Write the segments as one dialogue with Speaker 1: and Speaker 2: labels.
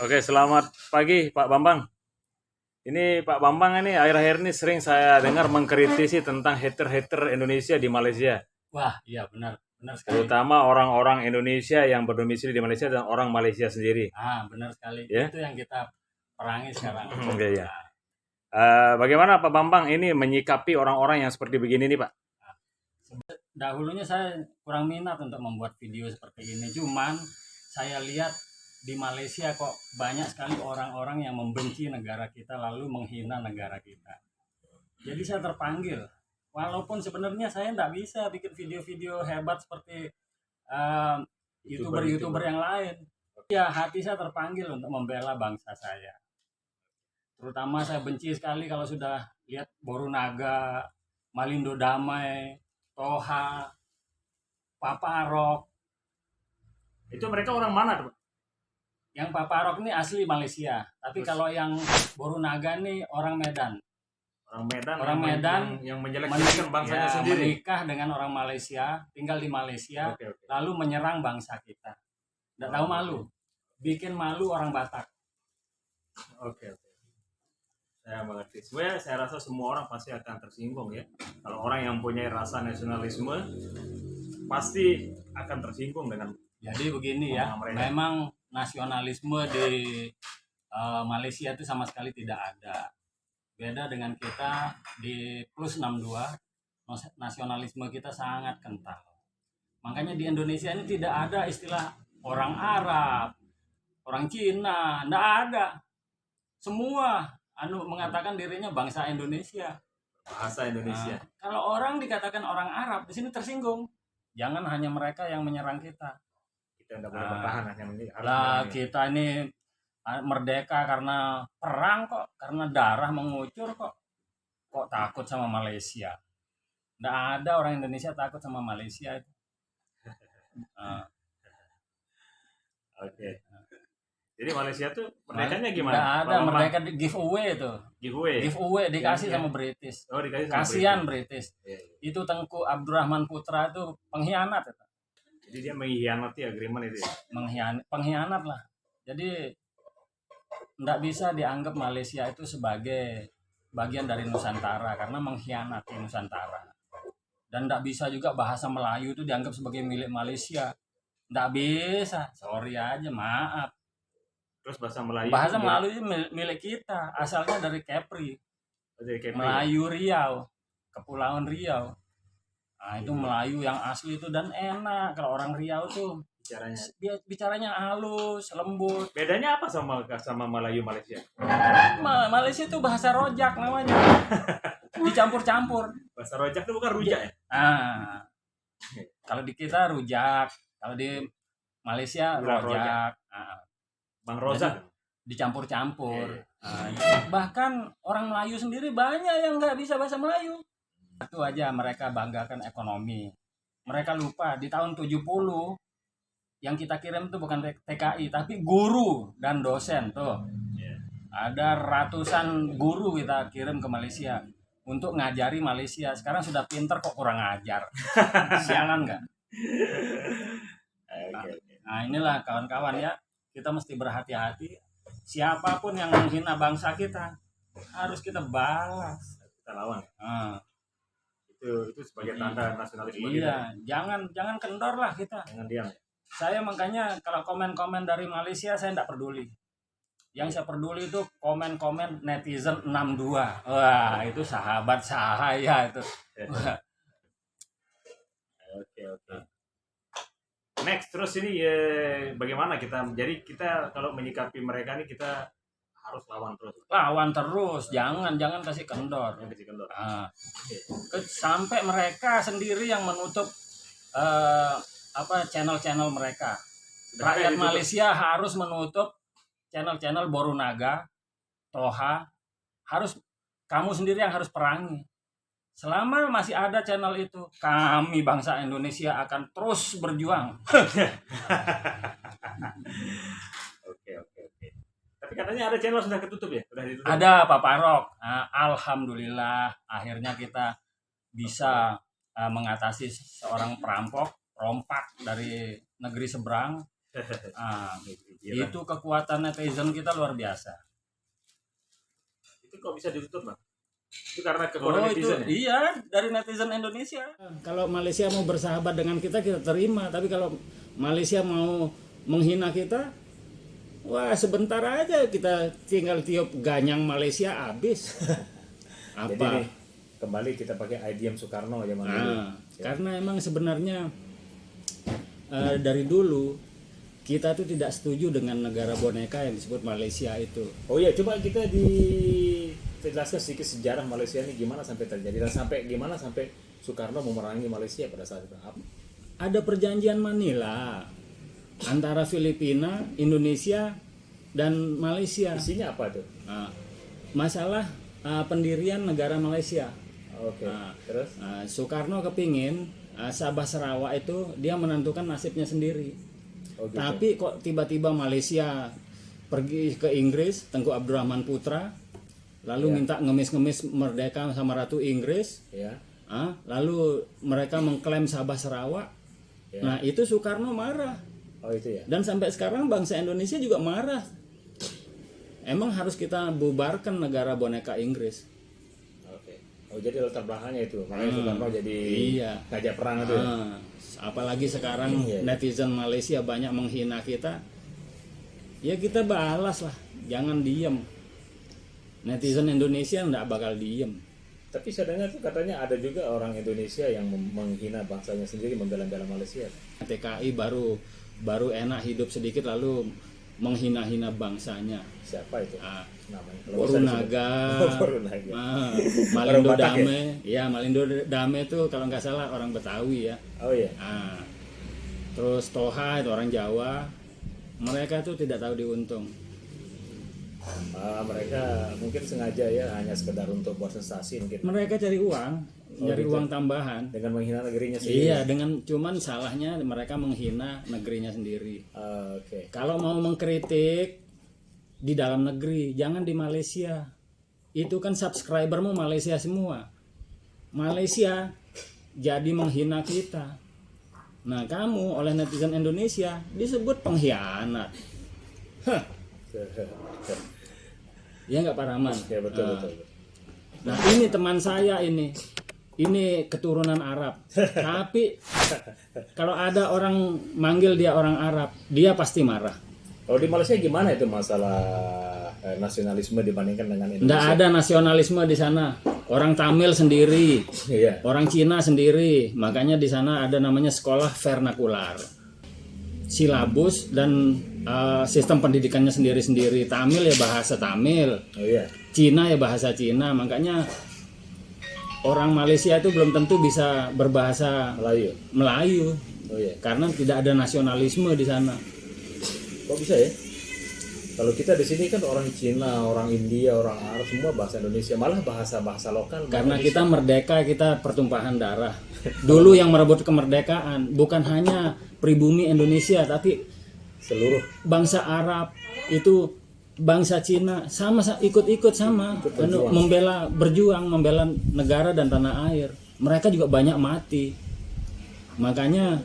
Speaker 1: Oke, selamat pagi Pak Bambang. Ini Pak Bambang ini akhir-akhir ini sering saya dengar mengkritisi tentang hater-hater Indonesia di Malaysia,
Speaker 2: Wah, iya benar, benar sekali.
Speaker 1: terutama orang-orang Indonesia yang berdomisili di Malaysia dan orang Malaysia sendiri.
Speaker 2: Benar sekali.
Speaker 1: Ya,
Speaker 2: Itu yang kita perangi sekarang.
Speaker 1: oke ya.
Speaker 2: Nah,
Speaker 1: Bagaimana Pak Bambang ini menyikapi orang-orang yang seperti begini nih Pak?
Speaker 2: dahulunya saya kurang minat untuk membuat video seperti ini. Cuman saya lihat di Malaysia kok banyak sekali orang-orang yang membenci negara kita lalu menghina negara kita. Jadi saya terpanggil. Walaupun sebenarnya saya tidak bisa bikin video-video hebat seperti eh, YouTuber-YouTuber yang lain. Ya, hati saya terpanggil untuk membela bangsa saya. Terutama saya benci sekali kalau sudah lihat Borunaga, Malindo Damai, Toha, Papa Arok.
Speaker 1: Itu mereka orang mana tuh Pak?
Speaker 2: Yang Papa Arok ini asli Malaysia, tapi
Speaker 1: Terus
Speaker 2: kalau yang Borunaga ini orang Medan.
Speaker 1: orang Medan,
Speaker 2: Orang Medan
Speaker 1: yang menjelek-jelekan bangsanya sendiri.
Speaker 2: menikah dengan orang Malaysia, tinggal di Malaysia,
Speaker 1: Oke, oke.
Speaker 2: lalu menyerang bangsa kita. Tidak tahu malu, bikin malu orang Batak.
Speaker 1: Oke, oke. Saya mengerti. Sebenarnya saya rasa semua orang pasti akan tersinggung ya. Kalau orang yang punya rasa nasionalisme pasti akan tersinggung dengan
Speaker 2: Jadi begini ya,
Speaker 1: omongan mereka.
Speaker 2: memang nasionalisme di Malaysia itu sama sekali tidak ada. Beda dengan kita di plus 62, nasionalisme kita sangat kental. Makanya di Indonesia ini tidak ada istilah orang Arab, orang Cina, tidak ada. Semua mengatakan dirinya bangsa Indonesia.
Speaker 1: Bahasa Indonesia.
Speaker 2: Kalau orang dikatakan orang Arab, di sini tersinggung. Jangan hanya mereka yang menyerang kita.
Speaker 1: Kita tidak boleh bertahan hanya ini.
Speaker 2: Lah kita ini merdeka karena perang kok, karena darah mengucur kok. Kok takut sama Malaysia? Nggak ada orang Indonesia takut sama Malaysia itu. Nah,
Speaker 1: Oke. Jadi Malaysia tuh merdekanya gimana?
Speaker 2: nggak ada
Speaker 1: Pak Bambang?
Speaker 2: merdeka giveaway itu.
Speaker 1: Giveaway.
Speaker 2: Giveaway dikasih
Speaker 1: Iya.
Speaker 2: sama British.
Speaker 1: Oh, dikasih sama
Speaker 2: Kasihan British.
Speaker 1: Iya, iya.
Speaker 2: Itu Tengku Abdurrahman Putra itu pengkhianat itu.
Speaker 1: Jadi dia mengkhianati agreement itu ya.
Speaker 2: Pengkhianat lah. Jadi nggak bisa dianggap Malaysia itu sebagai bagian dari Nusantara karena mengkhianati Nusantara. Dan nggak bisa juga bahasa Melayu itu dianggap sebagai milik Malaysia. Nggak bisa, sorry aja, maaf.
Speaker 1: Terus bahasa Melayu.
Speaker 2: Bahasa
Speaker 1: itu
Speaker 2: Melayu itu milik kita, asalnya dari Kepri,
Speaker 1: dari Kepri.
Speaker 2: Melayu Riau, Kepulauan Riau. Nah itu Melayu yang asli itu dan enak. Kalau orang Riau tuh
Speaker 1: Bicaranya.
Speaker 2: bicaranya halus, lembut.
Speaker 1: Bedanya apa sama Melayu Malaysia?
Speaker 2: Malaysia itu bahasa rojak namanya, dicampur-campur.
Speaker 1: Bahasa rojak itu bukan rujak ya?
Speaker 2: Kalau di kita rujak, kalau di Malaysia
Speaker 1: Bilang
Speaker 2: rojak.
Speaker 1: Bang Rozak.
Speaker 2: Dicampur-campur.
Speaker 1: Iya.
Speaker 2: Bahkan orang Melayu sendiri banyak yang nggak bisa bahasa Melayu. Itu aja mereka banggakan ekonomi. Mereka lupa di tahun 70 yang kita kirim itu bukan TKI tapi guru dan dosen tuh.
Speaker 1: Iya.
Speaker 2: Ada ratusan guru kita kirim ke Malaysia untuk ngajari Malaysia. Sekarang sudah pinter kok kurang ajar. Sialan nggak?
Speaker 1: Oke, oke.
Speaker 2: Nah inilah kawan-kawan ya, kita mesti berhati-hati. Siapapun yang menghina bangsa kita harus kita balas.
Speaker 1: Kita lawan.
Speaker 2: Nah,
Speaker 1: Itu sebagai tanda nasionalisme
Speaker 2: iya, jangan kendor lah kita.
Speaker 1: Jangan diam.
Speaker 2: Saya makanya kalau komen-komen dari Malaysia saya tidak peduli. Yang saya peduli itu komen-komen netizen 62. Wah, itu sahabat saya itu.
Speaker 1: Oke, oke. Next, terus ini bagaimana jadi kita kalau menyikapi mereka nih kita harus lawan terus.
Speaker 2: Lawan terus, jangan kasih kendor.
Speaker 1: Yang kecil kendor.
Speaker 2: Sampai mereka sendiri yang menutup channel-channel mereka. Rakyat Malaysia harus menutup channel-channel Borunaga, Toha, harus kamu sendiri yang harus perangi. Selama masih ada channel itu, kami bangsa Indonesia akan terus berjuang.
Speaker 1: Oke. Tapi katanya ada channel sudah ketutup ya? Sudah ditutup.
Speaker 2: Ada Pak Parok. Alhamdulillah akhirnya kita bisa mengatasi seorang perompak dari negeri seberang Ah,
Speaker 1: Gila.
Speaker 2: itu kekuatan netizen kita luar biasa.
Speaker 1: Itu kok bisa ditutup, Bang? Itu karena
Speaker 2: Oh
Speaker 1: kekuatan
Speaker 2: itu
Speaker 1: netizen ya?
Speaker 2: iya, dari netizen Indonesia. Kalau Malaysia mau bersahabat dengan kita terima, tapi kalau Malaysia mau menghina kita, wah sebentar aja kita tinggal tiup ganyang Malaysia habis.
Speaker 1: Jadi
Speaker 2: Apa?
Speaker 1: nih, kembali kita pakai IDM Soekarno zaman dulu.
Speaker 2: Karena emang sebenarnya dari dulu kita tuh tidak setuju dengan negara boneka yang disebut Malaysia itu.
Speaker 1: Oh iya, coba kita dijelaskan sedikit sejarah Malaysia ini gimana sampai terjadi dan sampai gimana sampai Soekarno memerangi Malaysia pada saat itu.
Speaker 2: Ada perjanjian Manila antara Filipina, Indonesia, dan Malaysia.
Speaker 1: Isinya apa tuh?
Speaker 2: Nah, masalah pendirian negara Malaysia.
Speaker 1: Oke. Terus?
Speaker 2: Soekarno kepingin Sabah Sarawak itu dia menentukan nasibnya sendiri.
Speaker 1: Oh, gitu.
Speaker 2: Tapi kok tiba-tiba Malaysia pergi ke Inggris, Tengku Abdurrahman Putra, lalu minta ngemis-ngemis merdeka sama Ratu Inggris.
Speaker 1: Ya.
Speaker 2: Lalu mereka mengklaim Sabah Sarawak.
Speaker 1: Ya.
Speaker 2: Nah itu Soekarno marah.
Speaker 1: Oh itu ya.
Speaker 2: Dan sampai sekarang bangsa Indonesia juga marah. Emang harus kita bubarkan negara boneka Inggris.
Speaker 1: Oke. Oh jadi latar belakangnya itu. Makanya Soekarno jadi ngajak perang itu ya.
Speaker 2: Apalagi sekarang netizen Malaysia banyak menghina kita. Ya kita balas lah. Jangan diem. Netizen Indonesia nggak bakal diem.
Speaker 1: Tapi saya dengar tuh katanya ada juga orang Indonesia yang menghina bangsanya sendiri, membela-bela Malaysia.
Speaker 2: TKI baru enak hidup sedikit lalu menghina-hina bangsanya.
Speaker 1: Siapa itu? Namanya.
Speaker 2: Porunaga, Malindo Dame, ya Malindo Dame itu kalau nggak salah orang Betawi ya.
Speaker 1: Oh iya.
Speaker 2: Terus Toha itu orang Jawa, mereka tuh tidak tahu diuntung.
Speaker 1: Mereka mungkin sengaja ya hanya sekedar untuk buat sensasi mungkin.
Speaker 2: Mereka cari uang,
Speaker 1: gitu.
Speaker 2: uang tambahan.
Speaker 1: Dengan menghina negerinya sendiri.
Speaker 2: Iya, dengan cuman salahnya mereka menghina negerinya sendiri.
Speaker 1: Oke.
Speaker 2: Kalau mau mengkritik di dalam negeri, jangan di Malaysia. Itu kan subscribermu Malaysia semua. Malaysia jadi menghina kita. Nah, kamu oleh netizen Indonesia disebut pengkhianat. Ya nggak Pak Rahman?
Speaker 1: Ya betul.
Speaker 2: Nah, ini teman saya ini keturunan Arab. Tapi kalau ada orang manggil dia orang Arab, dia pasti marah.
Speaker 1: Kalau di Malaysia gimana itu masalah nasionalisme dibandingkan dengan Indonesia?
Speaker 2: Nggak ada nasionalisme di sana. Orang Tamil sendiri,
Speaker 1: Iya.
Speaker 2: orang Cina sendiri. Makanya di sana ada namanya sekolah vernakular. Silabus dan sistem pendidikannya sendiri-sendiri. Tamil ya bahasa Tamil.
Speaker 1: Oh iya.
Speaker 2: Cina ya bahasa Cina. Makanya orang Malaysia itu belum tentu bisa berbahasa Melayu.
Speaker 1: Oh iya.
Speaker 2: Karena tidak ada nasionalisme di sana.
Speaker 1: Kok bisa ya? Kalau kita di sini kan orang Cina, orang India, orang Arab semua bahasa Indonesia, malah bahasa lokal.
Speaker 2: Karena kita merdeka, kita pertumpahan darah. Dulu yang merebut kemerdekaan bukan hanya pribumi Indonesia, tapi
Speaker 1: seluruh
Speaker 2: bangsa Arab itu, bangsa Cina sama ikut-ikut sama berjuang membela negara dan tanah air. Mereka juga banyak mati. Makanya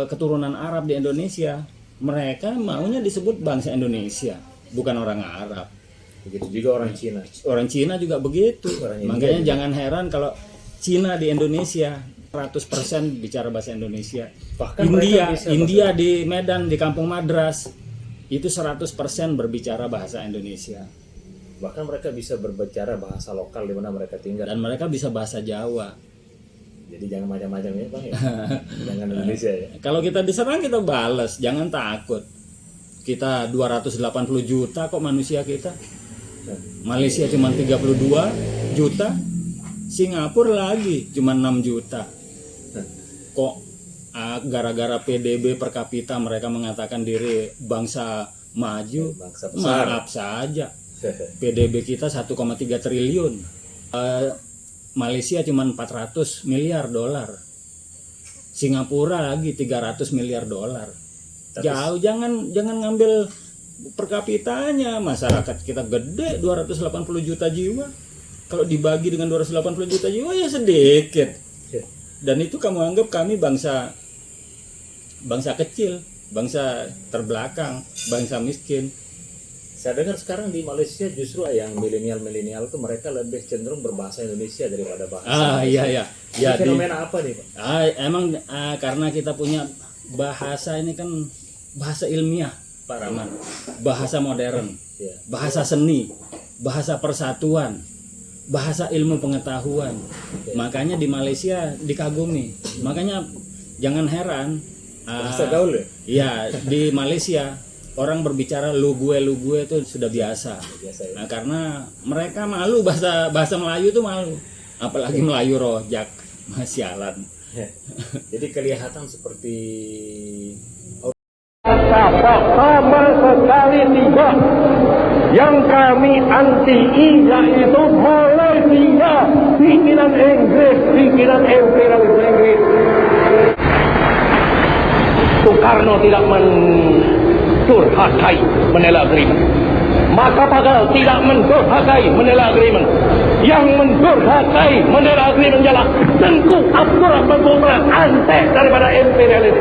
Speaker 2: keturunan Arab di Indonesia, mereka maunya disebut bangsa Indonesia, bukan orang Arab.
Speaker 1: Begitu juga orang Cina.
Speaker 2: Orang Cina juga begitu. Makanya jangan heran kalau Cina di Indonesia 100% bicara bahasa Indonesia.
Speaker 1: Bahkan
Speaker 2: India di Medan, di Kampung Madras itu 100% berbicara bahasa Indonesia.
Speaker 1: Bahkan mereka bisa berbicara bahasa lokal di mana mereka tinggal.
Speaker 2: Dan mereka bisa bahasa Jawa.
Speaker 1: Jadi jangan macam-macam ya Bang ya. Jangan Indonesia ya.
Speaker 2: Kalau kita diserang kita balas, jangan takut. Kita 280 juta kok manusia kita. Malaysia cuma 32 juta. Singapura lagi cuma 6 juta. Kok gara-gara PDB per kapita mereka mengatakan diri bangsa maju?
Speaker 1: Bangsa besar.
Speaker 2: Maaf saja. PDB kita 1,3 triliun. Malaysia cuma 400 miliar dolar. Singapura lagi 300 miliar dolar. Jauh, jangan ngambil per kapitanya. Masyarakat kita gede 280 juta jiwa. Kalau dibagi dengan 280 juta jiwa ya sedikit. Dan itu kamu anggap kami bangsa kecil. bangsa terbelakang, bangsa miskin.
Speaker 1: Saya dengar sekarang di Malaysia justru yang milenial itu mereka lebih cenderung berbahasa Indonesia daripada bahasa
Speaker 2: Iya. Ya,
Speaker 1: Ini fenomena apa nih Pak?
Speaker 2: emang karena kita punya bahasa ini kan bahasa ilmiah, Pak Rahman, bahasa modern,
Speaker 1: Iya.
Speaker 2: bahasa seni, bahasa persatuan, bahasa ilmu pengetahuan. Makanya di Malaysia dikagumi. Makanya jangan heran.
Speaker 1: Bahasa gaul ya?
Speaker 2: Iya, di Malaysia orang berbicara lu gue itu sudah biasa.
Speaker 1: Biasa ya.
Speaker 2: Nah, karena mereka malu bahasa Melayu tuh malu. Apalagi Melayu rojak, sialan.
Speaker 1: Jadi kelihatan seperti
Speaker 3: sama sekali tidak. Yang kami anti yaitu Malaysia, pimpinan Inggris, pimpinan imperialis Inggris. Soekarno tidak mendurhakai Manila Agreement. Maka Pagal tidak mendurhakai Manila Agreement. Yang mendurhakai Manila Agreement ialah Tengku Abdurrahman Gumrah, antek daripada imperialis.